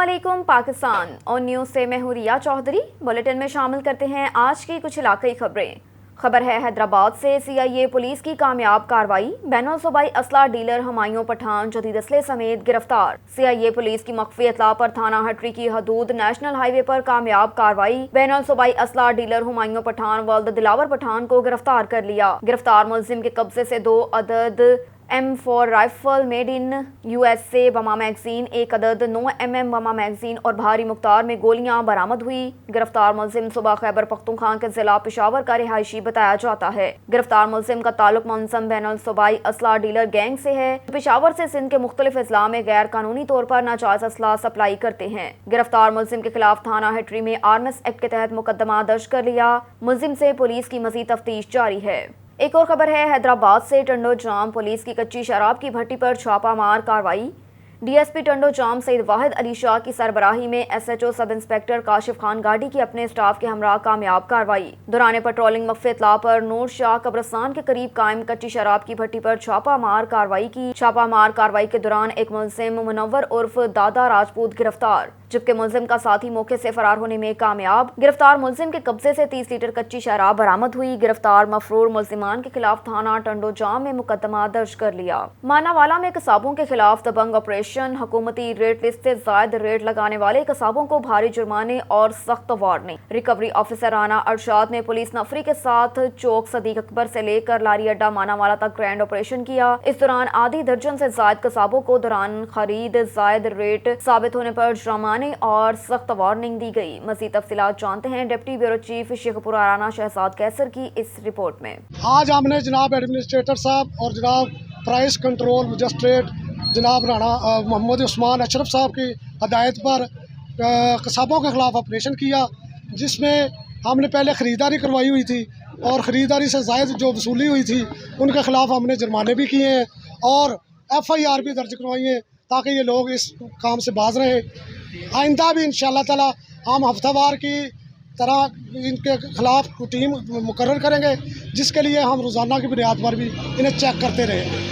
अस्सलामुअलैकुम पाकिस्तान और न्यूज़ से मैं हूं रिया चौधरी। बुलेटिन में शामिल करते हैं आज की कुछ इलाकाई खबरें। खबर है हैदराबाद से। CIA पुलिस की कामयाब कार्रवाई, बैनुल सूबाई असला डीलर हुमायूं पठान जदीद असले समेत गिरफ्तार। CIA पुलिस की मख्फी इतला पर थाना हटरी की हदूद नेशनल हाईवे पर कामयाब कार्रवाई, बैनुल सूबाई असला डीलर हुमायूं पठान वल्द दिलावर पठान को गिरफ्तार कर लिया। गिरफ्तार मुलजिम के कब्जे से 2 अदद M4 rifle made in USA बमा मैगजीन, 1 अदद 9mm बमा मैगजीन और भारी मुख्तार में गोलियां बरामद हुई। गिरफ्तार मुलजिम सुबह खैबर पख्तूनख्वा के जिला पेशावर का रिहायशी बताया जाता है। गिरफ्तार मुलजिम का ताल्लुक मुंज़म बैनुल सूबाई असला डीलर गैंग से है। पेशावर से सिंध के मुख्तलिफ अजला में गैर कानूनी तौर पर नाजायज असला सप्लाई करते हैं। गिरफ्तार मुलजिम के खिलाफ थाना हेटरी में आर्म्स एक्ट के तहत मुकदमा दर्ज कर लिया। मुलजिम से पुलिस की मजीद तफ्तीश जारी है। एक और खबर है हैदराबाद से। टंडो जाम पुलिस की कच्ची शराब की भट्टी पर छापामार कार्रवाई। DSP टंडो जाम सईद वाहिद अली शाह की सरबराही में SHO sub inspector Kashif Khan गाड़ी की अपने स्टाफ के हमरा कामयाब कार्रवाई। दौरान पेट्रोलिंग मख्फी इतला पर नूर शाह कब्रस्तान के करीब कायम कच्ची शराब की भट्टी पर छापामार कार्रवाई की। छापामार कार्रवाई के दौरान एक मुलजिम मुनव्वर उर्फ दादा राजपूत गिरफ्तार, जबकि मुलजिम का साथी मौके से फरार होने में कामयाब। गिरफ्तार मुलजिम के कब्जे से 30 लीटर कच्ची शराब बरामद हुई। गिरफ्तार मफरूर मुलजिमान के खिलाफ थाना टंडो जाम में मुकदमा दर्ज कर लिया। मानावाला में कसाबों के खिलाफ दबंग ऑपरेशन। हुकूमती रेट लिस्ट से जायद रेट लगाने वाले कसाबों को भारी जुर्माने और सख्त warning. Recovery officer Rana Arshad ने पुलिस नफरी के साथ चौक सदीक अकबर से लेकर लारी अड्डा मानावाला तक ग्रैंड ऑपरेशन किया। इस दौरान आधी दर्जन से जायद कसाबों को दौरान खरीद जायद रेट साबित होने पर जुर्माने और सख्त वार्निंग दी गई। मजीद तफसीलात जानते हैं deputy bureau chief Sheikhupura Rana Shahzad Qaiser की इस रिपोर्ट में। आज हमने जनाब एडमिनिस्ट्रेटर साहब और जनाब प्राइस कंट्रोल मजिस्ट्रेट जनाब राना मोहम्मद उस्मान अशरफ साहब की हदायत पर कसाबों के खिलाफ ऑपरेशन किया, जिसमें हमने पहले ख़रीदारी करवाई हुई थी और ख़रीदारी से ज़ायद जो वसूली हुई थी उनके खिलाफ हमने जुर्माने भी किए हैं और FIR भी दर्ज करवाई है ताकि ये लोग इस काम से बाज रहें। आइंदा भी इंशाअल्लाह ताला हम हफ्तावार की तरह इनके खिलाफ टीम मुकर्रर करेंगे, जिसके लिए हम रोज़ाना की बुनियाद पर भी इन्हें चेक करते रहेंगे।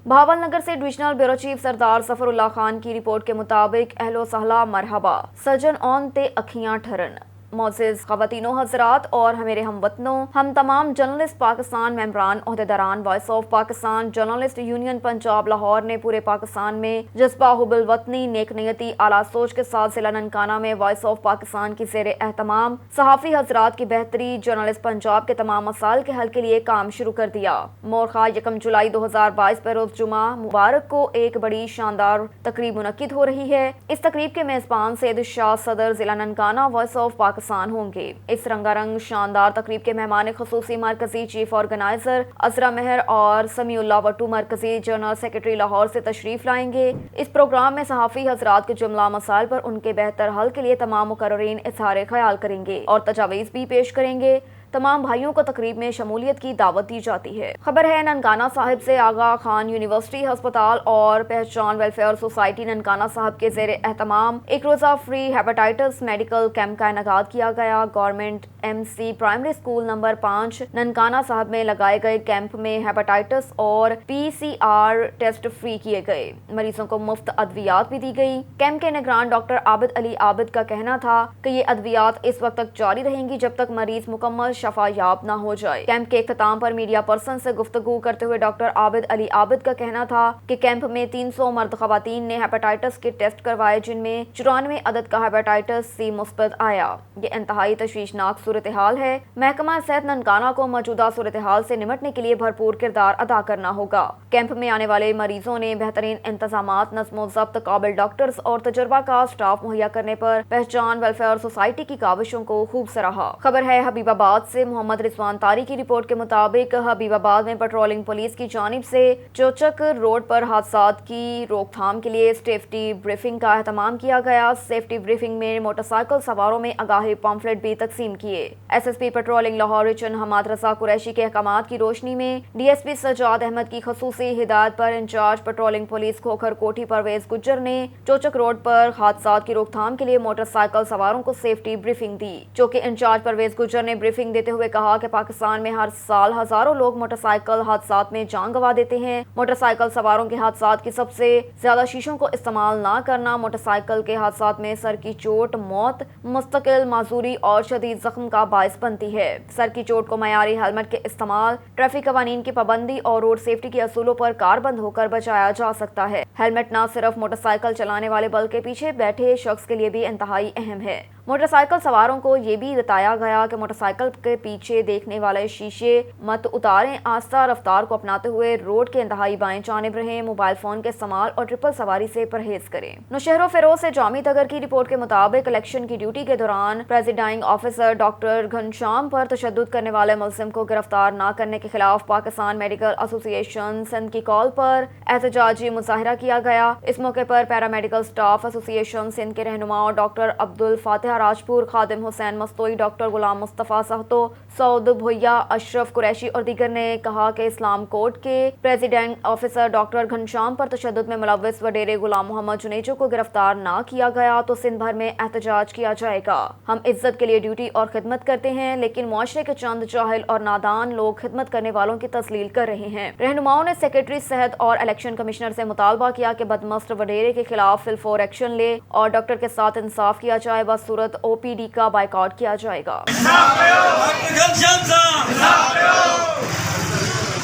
भावल नगर से डिविजनल ब्यूरो चीफ सरदार सफरुल्लाह खान की रिपोर्ट के मुताबिक अहलो सहला मरहबा सजन ऑन ते अखियां ठरन। मोअज़्ज़िज़ ख़वातीनो हज़रात और हमारे हमवतनों, हम तमाम जर्नलिस्ट पाकिस्तान मेंबरान ओहदेदारान voice of Pakistan journalist union Punjab Lahore ने पूरे पाकिस्तान में जज्बा हुब्बुल वतनी, नेक नियती, आला सोच के साथ जिला ननकाना में वॉइस ऑफ पाकिस्तान की ज़ेर एहतमाम सहाफ़ी हज़रात की बेहतरी, जर्नलिस्ट पंजाब के तमाम मसाइल के हल के लिए काम शुरू कर दिया। मोरखा 1 जुलाई 2022 पर रोज़ जुमा मुबारक को एक बड़ी शानदार तकरीब मुनक्किद हो रही है। इस तकरीब के मेज़बान सैयद शाह सदर जिला ननकाना वॉइस ऑफ पाकिस्तान होंगे। इस रंगारंग शानदार तकरीब के मेहमान खुसूसी मरकजी चीफ ऑर्गेनाइजर अजरा मेहर और समीउल्लाह वट्टू मरकजी जनरल सेक्रेटरी लाहौर से तशरीफ लाएंगे। इस प्रोग्राम में सहाफ़ी हजरात के जुमला मसाइल पर उनके बेहतर हल के लिए तमाम मुकर्ररीन इज़हार ख्याल करेंगे और तजावीज़ भी पेश करेंगे। तमाम भाइयों को तकरीब में शमूलियत की दावत दी जाती है। खबर है ननकाना साहिब से। आगा खान यूनिवर्सिटी अस्पताल और पहचान वेलफेयर सोसाइटी ननकाना साहिब के ज़ेर एहतमाम एक रोज़ा फ्री हेपेटाइटिस मेडिकल कैंप का इनेकाद किया गया। Government MC primary school number 5 Nankana Sahib में लगाए गए कैंप में हेपेटाइटिस और PCR टेस्ट फ्री किए गए। मरीजों को मुफ्त अद्वियात भी दी गई। कैंप के निगरान डॉक्टर आबिद अली आबिद का कहना था कि ये अद्वियात इस वक्त तक जारी रहेंगी जब तक मरीज मुकम्मल शफायाब न हो जाए। कैंप के इख्तिताम पर मीडिया पर्सन से गुफ्तगू करते हुए डॉक्टर आबिद अली आबिद का कहना था कि कैंप में 300 मर्द खवातीन ने हेपेटाइटिस के टेस्ट करवाए, जिनमें 94 अदद का हेपेटाइटिस C मुस्बत आया। ये इंतहाई तशवीशनाक सूरत हाल है। महकमा सेहत ननकाना को मौजूदा सूरत हाल से निमटने के लिए भरपूर किरदार अदा करना होगा। कैंप में आने वाले मरीजों ने बेहतरीन इंतजामात, नज़्मो ज़ब्त, काबिल डॉक्टर्स और तजुर्बा का स्टाफ मुहैया करने पर पहचान वेलफेयर सोसाइटी की काविशों को खूब सराहा। खबर है हबीबाबाद से। मोहम्मद रिजवान तारी की रिपोर्ट के मुताबिक हबीबाबाद में पेट्रोलिंग पुलिस की जानिब से चोचक रोड पर हादसात की रोकथाम के लिए सेफ्टी ब्रीफिंग का एहतमाम किया गया। सेफ्टी ब्रीफिंग में मोटरसाइकिल सवारों में आगाही पम्फलेट भी तकसीम किए। SSP patrolling Lahore region Hammad Raza Qureshi के अहकामात की रोशनी में DSP सजाद अहमद की खसूसी हिदायत पर इंचार्ज पेट्रोलिंग पुलिस खोखर कोठी परवेज गुज्जर ने चोचक रोड पर हादसात की रोकथाम के लिए मोटरसाइकिल सवारों को सेफ्टी ब्रीफिंग दी। जो कि इंचार्ज परवेज गुज्जर ने ब्रीफिंग دیتے ہوئے کہا کہ پاکستان میں ہر سال ہزاروں لوگ موٹر سائیکل حادثات میں جان گنوا دیتے ہیں۔ موٹر سائیکل سواروں کے حادثات کی سب سے زیادہ شیشوں کو استعمال نہ کرنا موٹر سائیکل کے حادثات میں سر کی چوٹ، موت، مستقل معذوری اور شدید زخم کا باعث بنتی ہے۔ سر کی چوٹ کو معیاری ہیلمٹ کے استعمال، ٹریفک قوانین کی پابندی اور روڈ سیفٹی کے اصولوں پر کاربند ہو کر بچایا جا سکتا ہے۔ ہیلمٹ نہ صرف موٹر سائیکل چلانے والے بلکہ پیچھے بیٹھے شخص کے لیے بھی انتہائی اہم ہے۔ موٹر سائیکل سواروں کو یہ بھی بتایا گیا کہ موٹر سائیکل کے پیچھے دیکھنے والے شیشے مت اتاریں، آہستہ رفتار کو اپناتے ہوئے روڈ کے انتہائی بائیں جانب رہیں، موبائل فون کے استعمال اور ٹرپل سواری سے پرہیز کریں۔ نوشہر و فیروز سے جامی تگر کی رپورٹ کے مطابق الیکشن کی ڈیوٹی کے دوران پریزیڈنگ آفیسر ڈاکٹر گھنشیام پر تشدد کرنے والے ملزم کو گرفتار نہ کرنے کے خلاف پاکستان میڈیکل ایسوسی ایشن سندھ کی کال پر احتجاجی مظاہرہ کیا گیا۔ اس موقع پر پیرا میڈیکل اسٹاف ایسوسی ایشن سندھ کے رہنماؤں ڈاکٹر عبدالفاتح راجپور، خادم حسین مستوئی، ڈاکٹر غلام مصطفیٰ سہتو، سعود بھویا، اشرف قریشی اور دیگر نے کہا کہ اسلام کورٹ کے پریزیڈنگ آفیسر ڈاکٹر گھنشیام پر تشدد میں ملوث وڈیرے غلام محمد جنیجو کو گرفتار نہ کیا گیا تو سندھ بھر میں احتجاج کیا جائے گا۔ ہم عزت کے لیے ڈیوٹی اور خدمت کرتے ہیں، لیکن معاشرے کے چند جاہل اور نادان لوگ خدمت کرنے والوں کی تضلیل کر رہے ہیں۔ رہنماؤں نے سیکرٹری صحت اور الیکشن کمشنر سے مطالبہ کیا کہ بدمست وڈیرے کے خلاف فی الفور ایکشن لے اور ڈاکٹر کے ساتھ انصاف کیا جائے، بصورت OPD کا بائیکاٹ کیا جائے گا۔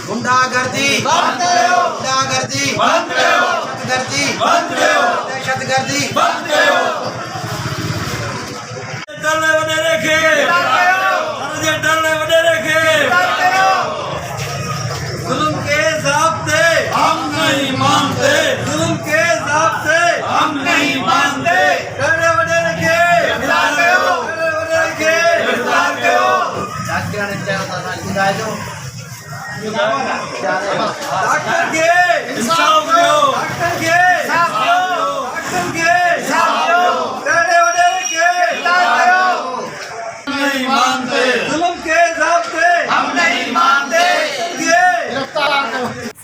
गुंडा गर्दी बंद करो, गुंडा गर्दी बंद करो, दहशतगर्दी बंद करो, दहशतगर्दी बंद करो। डरने बने रखे, डरने बने रखे, जुल्म के ज़ाब्ते हम नहीं मानते, जुल्म के ज़ाब्ते हम नहीं मानते। डरने बने रखे, डरने बने रखे, डॉक्टर के इंसाफ दो, डॉक्टर के इंसाफ दो, डॉक्टर के इंसाफ दो, डरने वडरे के इंसाफ दो। नहीं मानते, जुल्म के ज़ाब्ते हम नहीं मानते।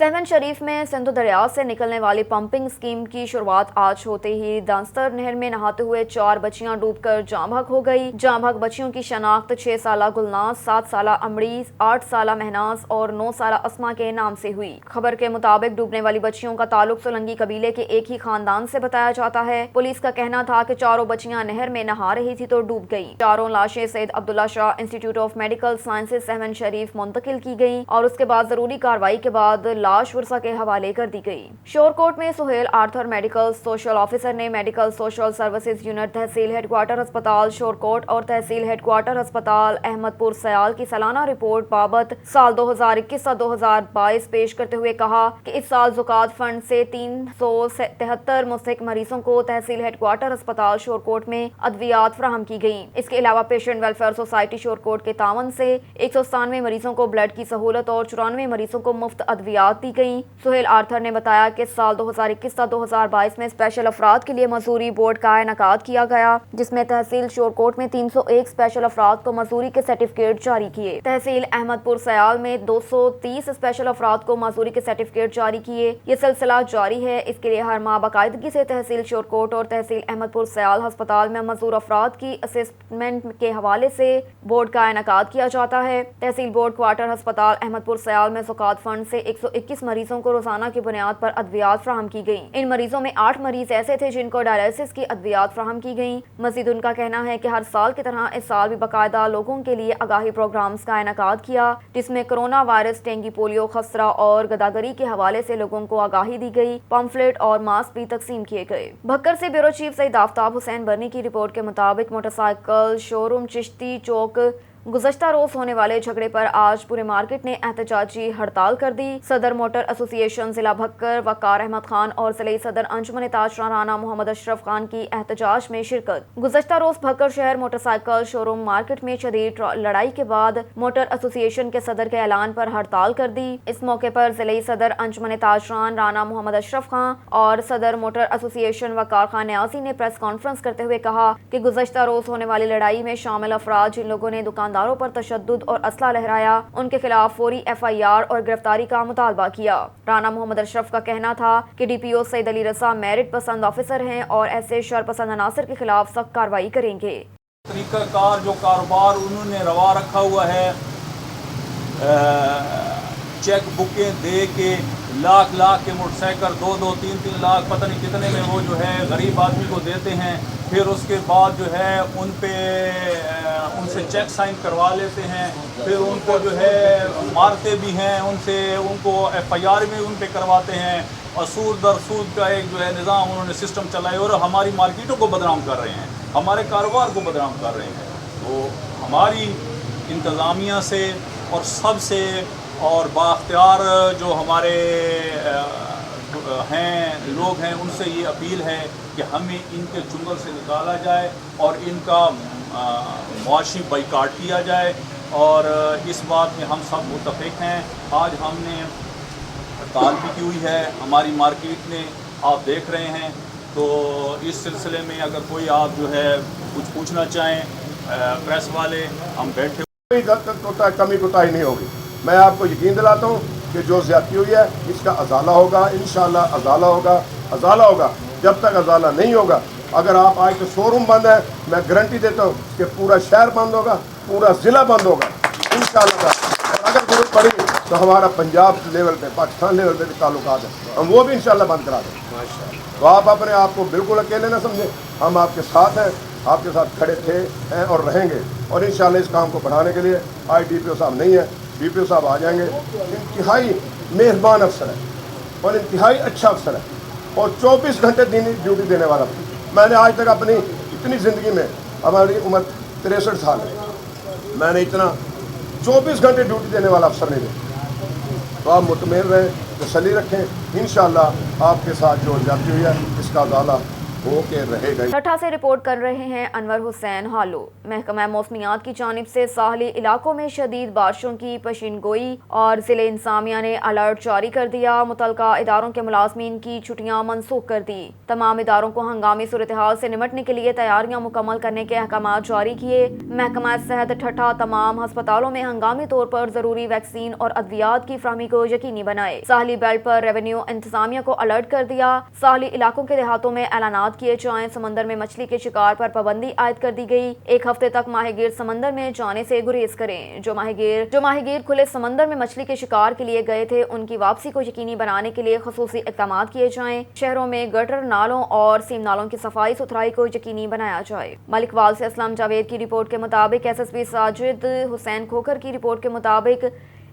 सहवन शरीफ में सिंधु दरिया से निकलने वाली पंपिंग स्कीम की शुरुआत आज होते ही दांस्तर नहर में नहाते हुए 4 बच्चियां डूबकर जाँ बहक हो गई। जाँ बहक बच्चियों की शनाख्त 6 साला गुलनाज, 7 साला अमरीज, 8 साला महनाज और 9 साला अस्मा के नाम से हुई। खबर के मुताबिक डूबने वाली बच्चियों का ताल्लुक सोलंगी कबीले के एक ही खानदान से बताया जाता है। पुलिस का कहना था कि चारों बच्चियां नहर में नहा रही थी तो डूब गईं। चारों लाशें Syed Abdullah Shah institute of medical sciences Sehwan Sharif मुंतकिल की गईं और उसके बाद जरूरी कार्रवाई के बाद लाश वर्षा के हवाले कर दी गई। शोरकोट में Suhail Arthur medical social officer ने medical social services unit tehsil headquarter अस्पताल शोरकोट और तहसील हेडक्वार्टर अस्पताल अहमदपुर सयाल की सालाना रिपोर्ट बाबत साल 2021 से 2022 पेश करते हुए कहा कि इस साल ज़कात फंड से 373 मुस्तहिक मरीजों को तहसील हेडक्वार्टर अस्पताल शोरकोट में अद्वियात फराहम की गई। इसके अलावा पेशेंट वेलफेयर सोसाइटी शोरकोट के तावन से 197 मरीजों को ब्लड की सहूलत और 94 मरीजों को मुफ्त अद्वियात दी गई। सुहेल आर्थर ने बताया कि साल 2021 से 2022 में स्पेशल अफराद के लिए मजदूरी बोर्ड का इनेकाद किया गया, जिसमें तहसील शोरकोट में 301 स्पेशल अफराद को मजदूरी के सर्टिफिकेट जारी किए। तहसील अहमदपुर सयाल में 230 स्पेशल अफराद को मजदूरी के सर्टिफिकेट जारी किए। ये सिलसिला जारी है। इसके लिए हर माह बाकायदगी से तहसील शोरकोट और तहसील अहमदपुर सयाल अस्पताल में मजदूर अफराद की असेसमेंट के हवाले से बोर्ड का इनेकाद किया जाता है। तहसील बोर्ड क्वार्टर अस्पताल अहमदपुर सयाल में ज़कात फंड से 121 मरीजों को रोजाना की बुनियाद पर अद्वियात फराहम की गई। इन मरीजों में 8 मरीज ऐसे थे जिनको डायलिसिस की अद्वियात फराहम की गई। मजीद उनका कहना है कि हर साल की तरह इस साल भी बाकायदा लोगों के लिए आगाही प्रोग्राम्स का इनेकाद किया, जिसमें कोरोना वायरस, डेंगू, पोलियो, खसरा और गदागरी के हवाले से लोगों को आगाही दी गई। पम्फलेट और मास्क भी तकसीम किए गए। भक्कर से ब्यूरो चीफ सईद आफ्ताब हुसैन बर्नी की रिपोर्ट के मुताबिक मोटरसाइकिल शोरूम चिश्ती चौक गुज़श्ता रोज होने वाले झगड़े पर आज पूरे मार्केट ने एहतजाजी हड़ताल कर दी। सदर मोटर एसोसिएशन जिला भक्कर वकार अहमद खान और जिले सदर अंजुमन ताजरा राना मोहम्मद अशरफ खान की एहतजाज में शिरकत। गुज़श्ता रोज भक्कर शहर मोटरसाइकिल शोरूम मार्केट में शदीद लड़ाई के बाद मोटर एसोसिएशन के सदर के ऐलान पर हड़ताल कर दी। इस मौके पर जिले सदर अंजुमन ताजरान राना मोहम्मद अशरफ खान और सदर मोटर एसोसिएशन वकार खान न्याजी ने प्रेस कॉन्फ्रेंस करते हुए कहा कि गुज़श्ता रोज होने वाली लड़ाई में शामिल अफराद जिन लोगों ने दुकानदारों पर तशद्दुद और असला लहराया, उनके खिलाफ फौरी FIR और गिरफ्तारी का मुतालबा किया। राना मोहम्मद अशरफ का कहना था कि DPO सईद अली रज़ा मेरिट पसंद ऑफिसर हैं और ऐसे शर पसंद अनासर के खिलाफ सख्त कार्रवाई करेंगे। طریقہ کار جو کاروبار انہوں نے روا رکھا ہوا ہے، چیک بکیں دے کے لاکھ کے موٹر سائیکل 2-3 لاکھ پتہ نہیں کتنے میں وہ جو ہے غریب آدمی کو دیتے ہیں، پھر اس کے بعد جو ہے ان سے چیک سائن کروا لیتے ہیں، پھر ان کو جو ہے مارتے بھی ہیں، ان کو FIR بھی ان پہ کرواتے ہیں، اور سود در سود کا ایک جو ہے نظام انہوں نے سسٹم چلایا اور ہماری مارکیٹوں کو بدنام کر رہے ہیں، ہمارے کاروبار کو بدنام کر رہے ہیں۔ تو ہماری انتظامیہ سے اور سب سے اور بااختیار جو ہمارے لوگ ہیں ان سے یہ اپیل ہے کہ ہمیں ان کے چنگل سے نکالا جائے اور ان کا معاشی بائیکاٹ کیا جائے، اور اس بات میں ہم سب متفق ہیں۔ آج ہم نے ہڑتال بھی کی ہوئی ہے ہماری مارکیٹ میں، آپ دیکھ رہے ہیں۔ تو اس سلسلے میں اگر کوئی آپ جو ہے کچھ پوچھنا چاہیں پریس والے، ہم بیٹھے کوئی کمی کوتاہی نہیں ہوگی۔ میں آپ کو یقین دلاتا ہوں کہ جو زیادتی ہوئی ہے اس کا ازالہ ہوگا، انشاءاللہ ازالہ ہوگا۔ جب تک ازالہ نہیں ہوگا، اگر آپ آج کے شو روم بند ہے، میں گارنٹی دیتا ہوں کہ پورا شہر بند ہوگا، پورا ضلع بند ہوگا انشاءاللہ۔ اور اگر ضرورت پڑی تو ہمارا پنجاب لیول پہ، پاکستان لیول پہ بھی تعلقات ہیں، ہم وہ بھی انشاءاللہ بند کرا دیں۔ تو آپ اپنے آپ کو بالکل اکیلے نہ سمجھیں، ہم آپ کے ساتھ ہیں، آپ کے ساتھ کھڑے تھے ہیں اور رہیں گے، اور انشاءاللہ اس کام کو بڑھانے کے لیے آج DPO صاحب نہیں ہے، DPO صاحب آ جائیں گے۔ انتہائی مہربان افسر ہے اور انتہائی اچھا افسر ہے اور 24 گھنٹے دینی ڈیوٹی دینے والا۔ میں نے آج تک اپنی اتنی زندگی میں، ہماری عمر 63 سال ہے، میں نے اتنا 24 گھنٹے ڈیوٹی دینے والا افسر نہیں دیکھا۔ تو آپ مطمئن رہیں، تسلی رکھیں، انشاءاللہ آپ کے ساتھ جو زیادتی ہوئی ہے اس کا ازالہ ہو کے رہے گا۔ ٹھٹھا سے رپورٹ کر رہے ہیں انور حسین ہالو۔ محکمہ موسمیات کی جانب سے ساحلی علاقوں میں شدید بارشوں کی پیشین گوئی اور ضلع انتظامیہ نے الرٹ جاری کر دیا۔ متعلقہ اداروں کے ملازمین کی چھٹیاں منسوخ کر دی۔ تمام اداروں کو ہنگامی صورتحال سے نمٹنے کے لیے تیاریاں مکمل کرنے کے احکامات جاری کیے۔ محکمہ صحت ٹھٹھا تمام ہسپتالوں میں ہنگامی طور پر ضروری ویکسین اور ادویات کی فراہمی کو یقینی بنائے۔ ساحلی بیلٹ پر ریونیو انتظامیہ کو الرٹ کر دیا۔ ساحلی علاقوں کے دیہاتوں میں اعلانات کیے جائیں۔ سمندر میں مچھلی کے شکار پر پابندی عائد کر دی گئی۔ 1 ہفتے تک ماہی گیر سمندر میں جانے سے گریز کریں۔ جو ماہی گیر کھلے سمندر میں مچھلی کے شکار کے لیے گئے تھے ان کی واپسی کو یقینی بنانے کے لیے خصوصی اقدامات کیے جائیں۔ شہروں میں گٹر نالوں اور سیم نالوں کی صفائی ستھرائی کو یقینی بنایا جائے۔ ملک وال سے اسلم جاوید کی رپورٹ کے مطابق SSP ساجد حسین کھوکھر کی رپورٹ کے مطابق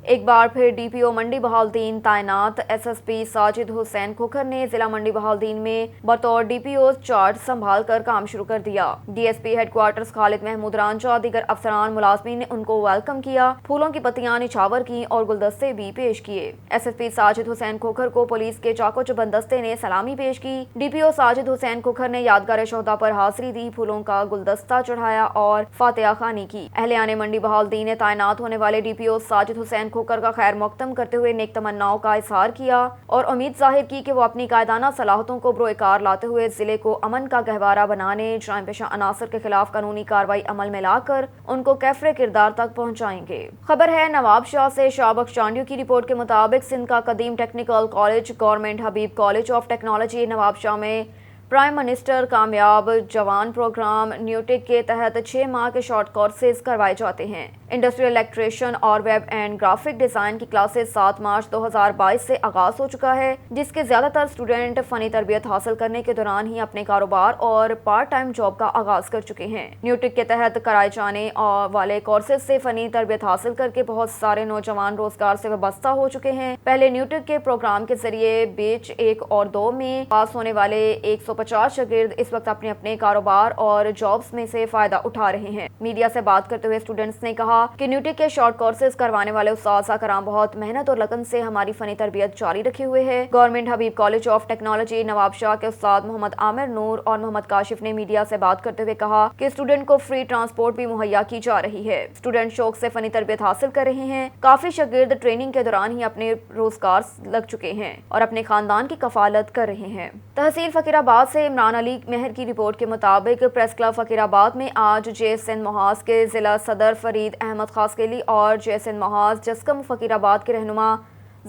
ایک بار پھر DPO منڈی بہاؤالدین تعینات SSP ساجد حسین کھوکھر نے ضلع منڈی بہاؤالدین میں بطور DPO چارج سنبھال کر کام شروع کر دیا۔ DSP ہیڈ کوارٹرز خالد محمود رانجا دیگر افسران ملازمین نے ان کو ویلکم کیا، پھولوں کی پتیاں نچھاور کی اور گلدستے بھی پیش کیے۔ SSP ساجد حسین کھوکھر کو پولیس کے چاقو چبند دستے نے سلامی پیش کی۔ DPO ساجد حسین کھوکھر نے یادگار شہدا پر حاضری دی، پھولوں کا گلدستہ چڑھایا اور فاتحہ خوانی کی۔ اہلیان منڈی بہاؤالدین نے تعینات ہونے والے DPO ساجد حسین کھوکھر کا خیر مقدم کرتے ہوئے نیک تمناؤں کا اظہار کیا اور امید ظاہر کی کہ وہ اپنی قائدانہ صلاحیتوں کو بروئے کار لاتے ہوئے ضلع کو امن کا گہوارہ بنانے، جرائم پیشہ عناصر کے خلاف قانونی کارروائی عمل میں لا کر ان کو کیفر کردار تک پہنچائیں گے۔ خبر ہے نواب شاہ سے۔ شاہ بخش چانڈیو کی رپورٹ کے مطابق سندھ کا قدیم technical college government Habib college of technology Nawab Shah میں پرائم منسٹر کامیاب جوان پروگرام نیوٹک کے تحت 6 ماہ کے شارٹ کورسز کروائے جاتے ہیں۔ انڈسٹریل الیکٹریشین اور ویب اینڈ گرافک ڈیزائن کی کلاسز 7 مارچ 2022 سے آغاز ہو چکا ہے، جس کے زیادہ تر اسٹوڈنٹ فنی تربیت حاصل کرنے کے دوران ہی اپنے کاروبار اور پارٹ ٹائم جاب کا آغاز کر چکے ہیں۔ نیوٹک کے تحت کرائے جانے والے کورسز سے فنی تربیت حاصل کر کے بہت سارے نوجوان روزگار سے وابستہ ہو چکے ہیں۔ پہلے نیوٹک کے پروگرام کے ذریعے بیچ 1 اور 2 میں پاس ہونے والے 150 شاگرد اس وقت اپنے اپنے کاروبار اور جابز میں سے فائدہ اٹھا رہے ہیں۔ میڈیا سے بات کرتے ہوئے اسٹوڈنٹس نے کہا کہ نیوٹک کے شارٹ کورسز کروانے والے اساتذہ کرام بہت محنت اور لگن سے ہماری فنی تربیت جاری رکھے ہوئے ہیں۔ Government Habib college of technology Nawab Shah کے استاد محمد عامر نور اور محمد کاشف نے میڈیا سے بات کرتے ہوئے کہا کہ اسٹوڈنٹ کو فری ٹرانسپورٹ بھی مہیا کی جا رہی ہے۔ اسٹوڈنٹ شوق سے فنی تربیت حاصل کر رہے ہیں۔ کافی شاگرد ٹریننگ کے دوران ہی اپنے روزگار لگ چکے ہیں اور اپنے خاندان کی کفالت کر رہے ہیں۔ تحصیل فقیر آباد سے عمران علی مہر کی رپورٹ کے مطابق پریس کلب فقیر آباد میں آج جے سندھ محاذ کے ضلع صدر فرید احمد خاسکیلی اور جے سندھ محاذ جسکم فقیر آباد کے رہنما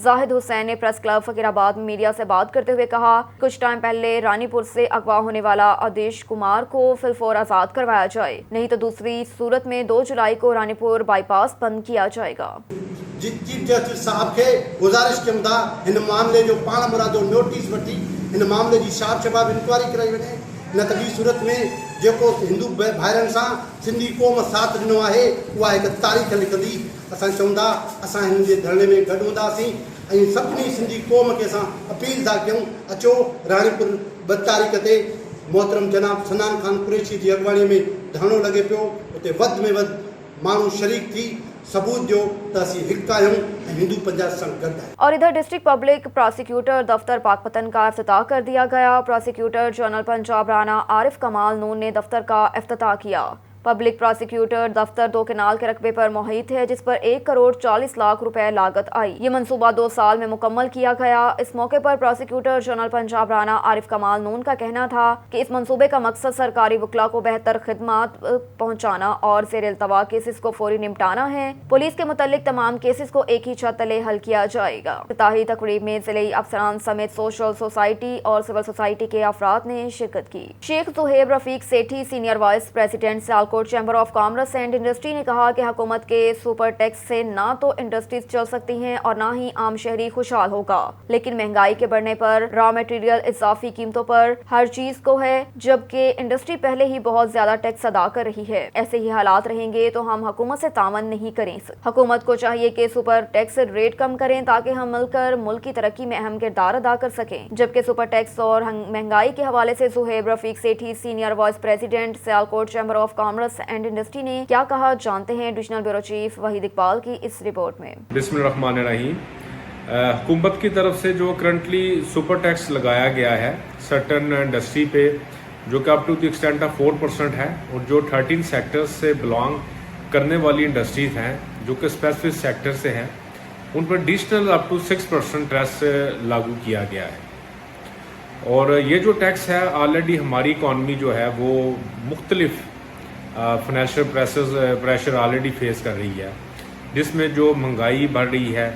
زاہد حسین نے پریس کلب فقیرآباد میں میڈیا سے بات کرتے ہوئے کہا کچھ ٹائم پہلے رانی پور سے اغوا ہونے والا آدیش کمار کو فی الفور آزاد کروایا جائے، نہیں تو دوسری صورت میں 2 جولائی کو رانی پور بائی پاس بند کیا جائے گا۔ چیف جسٹس صاحب کے گزارش کے مطابق ان معاملے جو پان مرادو نوٹس وٹی ان معاملے کی شاب شباب انکوائری کرائی ونے، न त ॿी सूरत में जेको हिंदू भाइरनि सां सिंधी क़ौम साथ ॾिनो आहे उहा हिकु तारीख़ लिखंदी। असां चवंदा असां हिन जे धरणे में गॾु हूंदासीं ऐं सभिनी सिंधी क़ौम खे असां अपील था कयूं अचो रानीपुर 2 तारीख़ ते मोहतरम जनाब सनान खान कुरैशी जी अॻुवाणीअ में धरणो लॻे पियो, उते वधि में वधि माण्हू शरीक थी सबूत ॾियो त असीं हिकु आहियूं ऐं हिंदू पंजाब सां गॾु आहियूं। और इधर डिस्ट्रिक्ट पब्लिक प्रोसिक्यूटर दफ्तर पाकपतन का इफ्तिताह कर दिया गया। प्रोसिक्यूटर जनरल पंजाब राना आरिफ कमाल नून ने दफ्तर का इफ्तिताह किया। पब्लिक प्रोसिक्यूटर दफ्तर 2 केनाल के रकबे पर मुहित है, जिस पर 1 करोड़ 40 लाख रुपए लागत आई। ये मंसूबा 2 साल में मुकम्मल किया गया। इस मौके पर प्रोसिक्यूटर जनरल पंजाब राना आरिफ कमाल नून का कहना था कि इस मंसूबे का मकसद सरकारी वकला को बेहतर खिदमत पहुंचाना और ज़ेर इल्तवा केसेस को फौरी निपटाना है। पुलिस के मुतालिक तमाम केसेस को एक ही छत तले हल किया जाएगा। इफ्तिताही तकरीब में ज़िले अफसरान समेत सोशल सोसाइटी और सिविल सोसाइटी के अफराद ने शिरकत की। Sheikh Suhaib Rafiq Sethi senior vice president Sialkot chamber of commerce and industry ने कहा कि हुकूमत के सुपर टैक्स से ना तो इंडस्ट्रीज चल सकती हैं और ना ही आम शहरी खुशहाल होगा, लेकिन महंगाई के बढ़ने पर रॉ मटेरियल इजाफी कीमतों पर हर चीज को है, जबकि इंडस्ट्री पहले ही बहुत ज्यादा टैक्स अदा कर रही है। ऐसे ही हालात रहेंगे तो हम हुकूमत से तावन नहीं करें। हुकूमत को चाहिए कि सुपर टैक्स रेट कम करें ताकि हम मिलकर मुल्क की तरक्की में अहम किरदार अदा कर सकें। जबकि सुपर टैक्स और महंगाई के हवाले से Suhaib Rafiq Sethi senior vice president Sialkot chamber of commerce and industry ने क्या कहा, जानते हैं divisional bureau chief Waheed Iqbal की इस रिपोर्ट में। बिस्मिल्लाहिर्रहमानिर्रहीम। हुकूमत की तरफ से जो करंटली सुपर टैक्स लगाया गया है सर्टन इंडस्ट्री पे, जो कि up to the extent of 4% है, और जो 13 सेक्टर्स से बिलोंग करने वाली इंडस्ट्रीज हैं जो कि स्पेसिफिक सेक्टर से हैं, उन पर एडिशनल अप टू 6% टैक्स लागू किया गया है। और ये जो टैक्स है ऑलरेडी हमारी इकॉनमी जो है वो मुख्तलिफ फाइनेंशियल प्रेशर ऑलरेडी फेस कर रही है, जिसमें जो महंगाई बढ़ रही है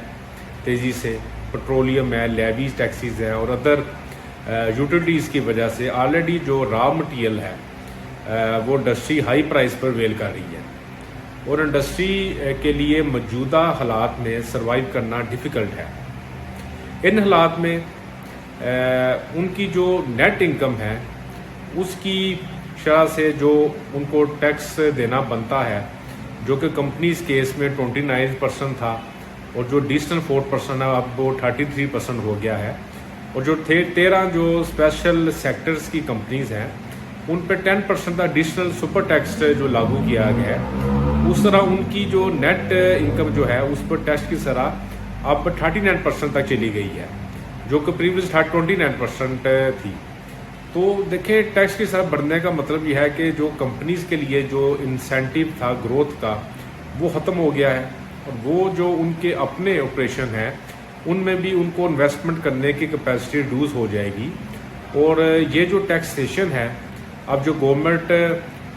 तेज़ी से, पेट्रोलियम है, लेवीज टैक्सेस हैं और अदर यूटिलिटीज़ की वजह से ऑलरेडी जो रॉ मटेरियल है वो इंडस्ट्री हाई प्राइस पर वेल कर रही है और इंडस्ट्री के लिए मौजूदा हालात में सर्वाइव करना डिफ़िकल्ट है। इन हालात में उनकी जो नेट इनकम है उसकी शरह से जो उनको टैक्स देना बनता है, जो कि कंपनीज केस में 29% था और जो एडिशनल 4% है अब वो 33% हो गया है। और जो 13 जो स्पेशल सेक्टर्स की कंपनीज हैं उन पे 10% का एडिशनल सुपर टैक्स जो लागू किया गया है। उस तरह उनकी जो नेट इनकम जो है उस पर टैक्स की शरह अब 39% तक चली गई है, जो कि प्रीवियस 29% थी। तो देखिए टैक्स की शरह बढ़ने का मतलब यह है कि जो कंपनीज के लिए जो इंसेंटिव था ग्रोथ का वो ख़त्म हो गया है और वो जो उनके अपने ऑपरेशन हैं उनमें भी उनको इन्वेस्टमेंट करने की कैपेसिटी रिड्यूस हो जाएगी। और ये जो टैक्सेशन है अब जो गवर्नमेंट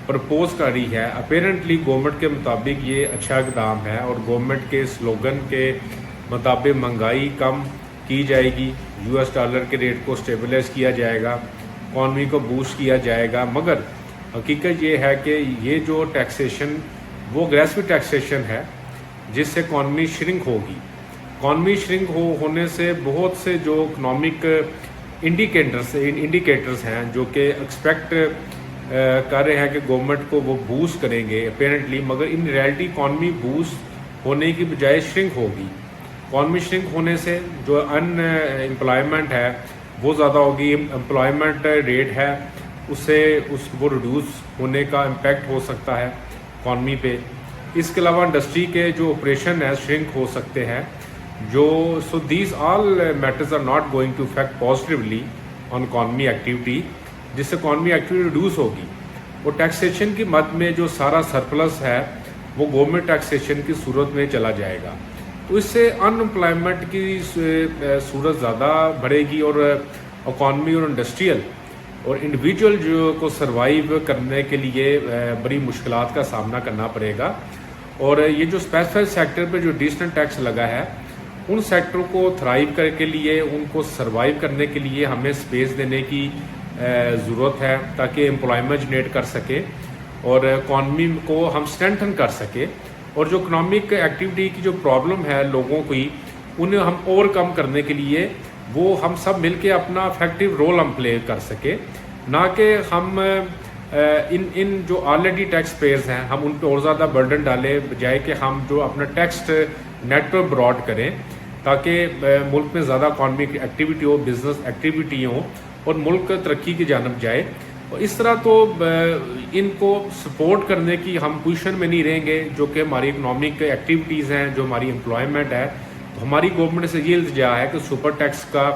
प्रपोज कर रही है, अपेरेंटली गवर्नमेंट के मुताबिक ये अच्छा इक़दाम है और गवर्नमेंट के स्लोगन के मुताबिक महंगाई कम की जाएगी, US डॉलर के रेट को स्टेबलाइज किया जाएगा, इकॉनमी को बूस्ट किया जाएगा। मगर हकीकत ये है कि ये जो टैक्सेशन वो अग्रेसिव टैक्सेशन है जिससे इकॉनमी श्रिंक होगी। इकॉनमी श्रिंक होने से बहुत से जो इकनॉमिक इंडिकेटर्स हैं जो कि एक्सपेक्ट कर रहे हैं कि गवर्नमेंट को वो बूस्ट करेंगे अपेरेंटली, मगर इन रियलिटी इकॉनमी बूस्ट होने की बजाय श्रिंक होगी। इकॉनमी श्रिंक होने से जो अनएम्प्लॉयमेंट है वो ज़्यादा होगी, एम्प्लॉयमेंट रेट है उससे वो रिड्यूस होने का इम्पैक्ट हो सकता है इकॉनमी पे। इसके अलावा इंडस्ट्री के जो ऑपरेशन है श्रिंक हो सकते हैं जो so these all matters are not going to effect positively on economy activity, जिससे इकॉनमी एक्टिविटी रिड्यूस होगी। और टैक्सेशन की मद में जो सारा सरप्लस है वो गवर्नमेंट टैक्सेशन की सूरत में चला जाएगा, तो इससे अनएम्प्लॉयमेंट की सूरत ज़्यादा बढ़ेगी और इकॉनमी और इंडस्ट्रियल और इंडिविजुअल जो को सर्वाइव करने के लिए बड़ी मुश्किलात का सामना करना पड़ेगा। और ये जो स्पेसिफिक सेक्टर पे जो एडिशनल टैक्स लगा है उन सेक्टरों को थ्राइव करने के लिए, उनको सर्वाइव करने के लिए हमें स्पेस देने की ज़रूरत है, ताकि एम्प्लॉयमेंट जनरेट कर सके और इकॉनमी को हम स्ट्रेंथन कर सके, और जो इकोनॉमिक एक्टिविटी की जो प्रॉब्लम है लोगों की, उन्हें हम ओवरकम करने के लिए वो हम सब मिलके अपना इफेक्टिव रोल हम प्ले कर सके, ना कि हम इन जो ऑलरेडी टैक्स पेयर्स हैं हम उन पर और ज़्यादा बर्डन डालें, बजाय कि हम जो अपना टैक्स नेटवर्क ब्रॉड करें, ताकि मुल्क में ज़्यादा इकॉनमिक एक्टिविटी हो, बिजनेस एक्टिविटी हो और मुल्क तरक्की की जानब जाए। और इस तरह तो इनको सपोर्ट करने की हम पोजीशन में नहीं रहेंगे, जो कि हमारी इकनॉमिक एक्टिविटीज़ हैं, जो हमारी एम्प्लॉयमेंट है। तो हमारी गवर्नमेंट से ये इल्तिजा है कि सुपर टैक्स का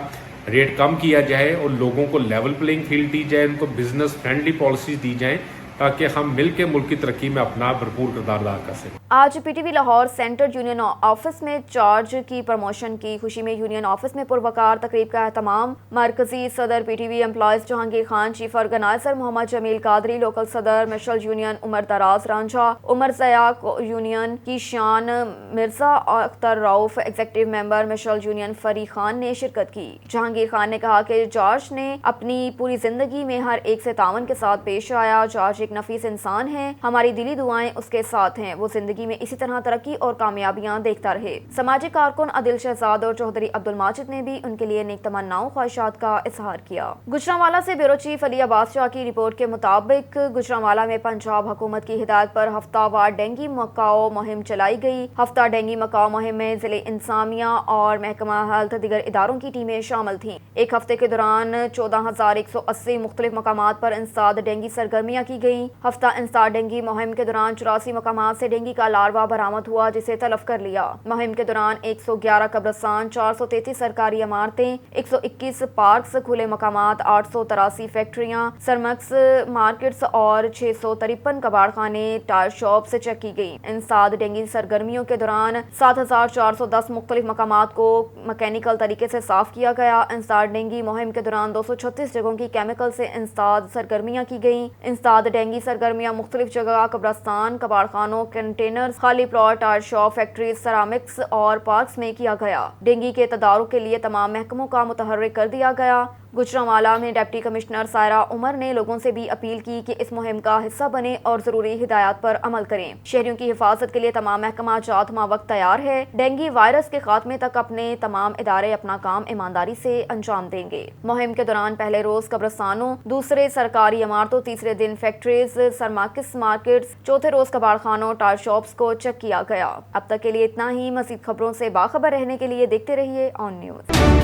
रेट कम किया जाए और लोगों को लेवल प्लेइंग फील्ड दी जाए, उनको बिजनेस फ्रेंडली पॉलिसीज़ दी जाएँ, ताकि हम मिल के मुल्क की तरक्की में अपना भरपूर किरदार अदा कर सकें। आज PTV Lahore centre union office में चार्ज की प्रमोशन की खुशी में यूनियन ऑफिस में पुरवकार तकरीब का एहतमाम। मरकजी सदर PTV employees Jahangir Khan, chief organizer Mohammad Jamil Qadri, local सदर मिशल यूनियन उमर दराज रांझा, उमर ज़याक यूनियन की शान मिर्जा अख्तर रऊफ, एग्जीक्यूटिव मेंबर मिशल यूनियन फरी खान ने शिरकत की। जहांगीर खान ने कहा कि जॉर्ज ने अपनी पूरी जिंदगी में हर एक से तावन के साथ पेश आया। जॉर्ज नफीस इंसान है, हमारी दिली दुआएं उसके साथ हैं, वो जिंदगी में इसी तरह तरक्की और कामयाबियां देखता रहे। समाजी कारकुन आदिल शहजाद और चौधरी अब्दुल माजिद ने भी उनके लिए नेक तमन्नाओं ख्वाहिशात का इजहार किया। गुजरांवाला से ब्यूरो चीफ अली अब्बास शाह की रिपोर्ट के मुताबिक गुजरांवाला में पंजाब हुकूमत की हिदायत पर हफ्तावार डेंगी मकाओ मुहिम चलाई गई। हफ्ता डेंगी मकाओ मुहिम में जिले इंतजामिया और महकमा हेल्थ दीगर इदारों की टीमें शामिल थीं। एक हफ्ते के दौरान 14,180 मुख्तलिफ मकामात पर इंसदाद डेंगी सरगर्मियां की गई। हफ्ता इंसदाद डेंगी मुहिम के दौरान 84 मकामात से डेंगी का लार्वा बरामद हुआ, जिसे तलफ कर लिया। मुहिम के दौरान 111 कब्रिस्तान, 433 सरकारी इमारतें, 121 पार्क्स, खुले मकामात, 883 फैक्ट्रियां, सरमक्स मार्केट्स और 653 कबाड़खाने, टायर शॉप से चेक की गई। इंसदाद डेंगी सरगर्मियों के दौरान 7,410 मुख्तलिफ मकामात को मैकेनिकल तरीके से साफ किया गया। इंसदाद डेंगी मुहिम के दौरान 236 जगहों की केमिकल से इंसदाद सरगर्मियां की गई। इंसदाद डेंगी सरगर्मियां मुख्तलिफ जगह कब्रिस्तान, कबाड़खानों, कंटेनर्स, खाली प्लॉट, टायर शॉप, फैक्ट्रीज, सरामिक्स और पार्क्स में किया गया। डेंगी के तदारुक के लिए तमाम महकमों का मुतहर्रिक कर दिया गया। गुजरांवाला में डिप्टी कमिश्नर सायरा उमर ने लोगों से भी अपील की कि इस मुहिम का हिस्सा बने और जरूरी हिदायत पर अमल करें। शहरियों की हिफाजत के लिए तमाम महकमा जात वक्त तैयार है। डेंगी वायरस के खात्मे तक अपने तमाम इदारे अपना काम ईमानदारी से अंजाम देंगे। मुहिम के दौरान पहले रोज कब्रिस्तानों, दूसरे सरकारी इमारतों, तीसरे दिन फैक्ट्रीज, सरमाकिस मार्केट्स, चौथे रोज कबाड़खानों, टायर शॉप्स को चेक किया गया। अब तक के लिए इतना ही। मजीद खबरों से बाखबर रहने के लिए देखते रहिए ऑन न्यूज।